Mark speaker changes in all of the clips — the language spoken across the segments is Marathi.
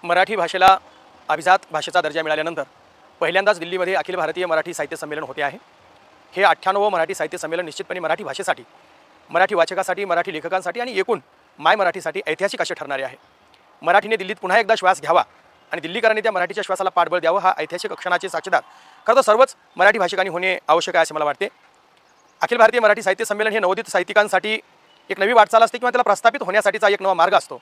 Speaker 1: मराठी भाषेला अभिजात भाषेचा दर्जा मिळाल्यानंतर पहिल्यांदाच दिल्लीमध्ये अखिल भारतीय मराठी साहित्य संमेलन होते आहे। हे 98वं मराठी साहित्य संमेलन निश्चितपणे मराठी भाषेसाठी, मराठी वाचकासाठी, मराठी लेखकांसाठी आणि एकूण माय मराठीसाठी ऐतिहासिक असे ठरणारे आहे। मराठीने दिल्लीत पुन्हा एकदा श्वास घ्यावा आणि दिल्लीकरांनी त्या मराठीच्या श्वासाला पाठबळ द्यावं, हा ऐतिहासिक क्षणाचे साक्षीदार खरं तर सर्वच मराठी भाषिकांनी होणे आवश्यक आहे असे मला वाटते। अखिल भारतीय मराठी साहित्य संमेलन हे नवोदित साहित्यिकांसाठी एक नवी वाटचाल असते किंवा त्याला प्रस्थापित होण्यासाठीचा एक नवा मार्ग असतो।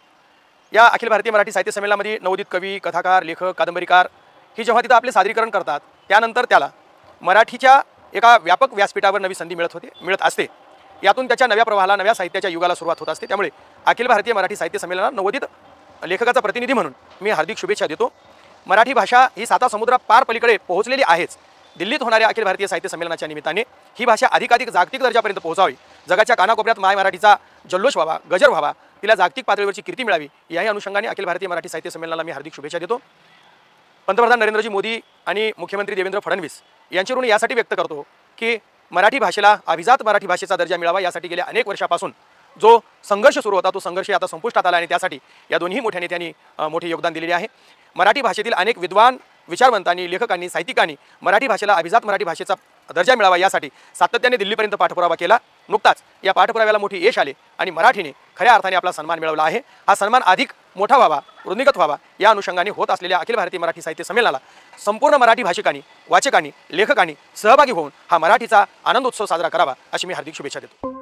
Speaker 1: या अखिल भारतीय मराठी साहित्य संमेलनामध्ये नवोदित कवी, कथाकार, लेखक, कादंबरीकार ही जेव्हा तिथं आपले सादरीकरण करतात त्यानंतर त्याला मराठीच्या एका व्यापक व्यासपीठावर नवी संधी मिळत असते। यातून त्याच्या नव्या प्रवाहाला, नव्या साहित्याच्या युगाला सुरुवात होत असते। त्यामुळे अखिल भारतीय मराठी साहित्य संमेलनात नवोदित लेखकाचा प्रतिनिधी म्हणून मी हार्दिक शुभेच्छा देतो। मराठी भाषा ही 7 समुद्रा पार पलीकडे पोहोचलेली आहेच। दिल्लीत होणाऱ्या अखिल भारतीय साहित्य संमेलनाच्या निमित्ताने ही भाषा अधिकाधिक जागतिक दर्जापर्यंत पोहोचावी, जगाच्या कानाकोपऱ्यात माय मराठीचा जल्लोष व्हावा, गजर व्हावा, तिला जागतिक पातळीवरची कीर्ती मिळावी, याही अनुषंगाने अखिल भारतीय मराठी साहित्य संमेलनाला मी हार्दिक शुभेच्छा देतो। पंतप्रधान नरेंद्रजी मोदी आणि मुख्यमंत्री देवेंद्र फडणवीस यांची ऋण यासाठी व्यक्त करतो की मराठी भाषेला अभिजात मराठी भाषेचा दर्जा मिळावा, यासाठी गेल्या अनेक वर्षापासून जो संघर्ष सुरू होता तो संघर्ष आता संपुष्टात आला आणि त्यासाठी या दोन्ही मोठ्या नेत्यांनी मोठे योगदान दिलेले आहे। मराठी भाषेतील अनेक विद्वान, विचारवंतांनी, लेखकांनी, साहित्यिकांनी मराठी भाषेला अभिजात मराठी भाषेचा दर्जा मिळावा यासाठी सातत्याने दिल्लीपर्यंत पाठपुरावा केला। नुकताच या पाठपुराव्याला मोठी यश आले आणि मराठीने खऱ्या अर्थाने आपला सन्मान मिळवला आहे। हा सन्मान अधिक मोठा व्हावा, वृद्धिंगत व्हावा, या अनुषंगाने होत असलेल्या अखिल भारतीय मराठी साहित्य संमेलनाला संपूर्ण मराठी भाषिकांनी, वाचकांनी, लेखकांनी सहभागी होऊन हा मराठीचा आनंद उत्सव साजरा करावा अशी मी हार्दिक शुभेच्छा देतो।